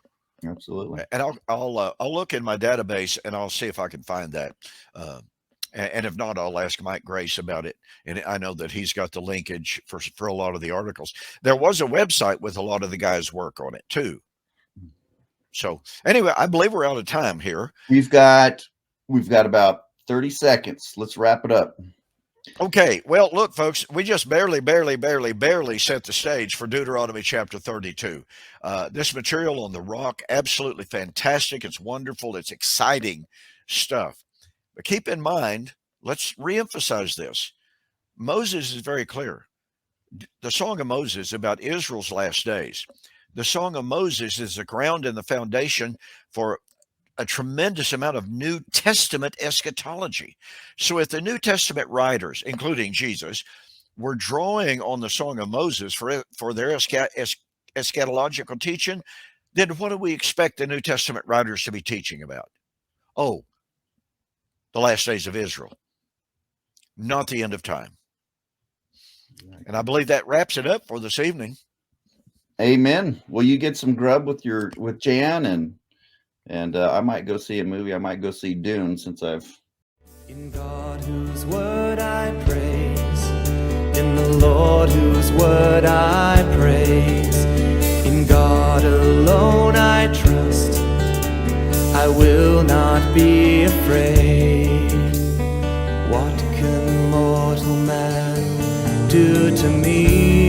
Absolutely. And I'll look in my database and I'll see if I can find that. And if not, I'll ask Mike Grace about it. And I know that he's got the linkage for a lot of the articles. There was a website with a lot of the guys' work on it too. So anyway, I believe we're out of time here. We've got about 30 seconds. Let's wrap it up. Okay. Well, look, folks, we just barely set the stage for Deuteronomy chapter 32. This material on the rock, absolutely fantastic. It's wonderful. It's exciting stuff. But keep in mind, let's reemphasize this. Moses is very clear. The Song of Moses is about Israel's last days. The Song of Moses is the ground and the foundation for a tremendous amount of New Testament eschatology. So if the New Testament writers, including Jesus, were drawing on the Song of Moses for their eschatological teaching, then what do we expect the New Testament writers to be teaching about? Oh, the last days of Israel, not the end of time. And I believe that wraps it up for this evening. Amen. Well, you get some grub with Jan, and I might go see a movie. I might go see Dune since I've. In God whose word I praise, in the Lord whose word I praise, in God alone I trust, I will not be afraid. What can mortal man do to me?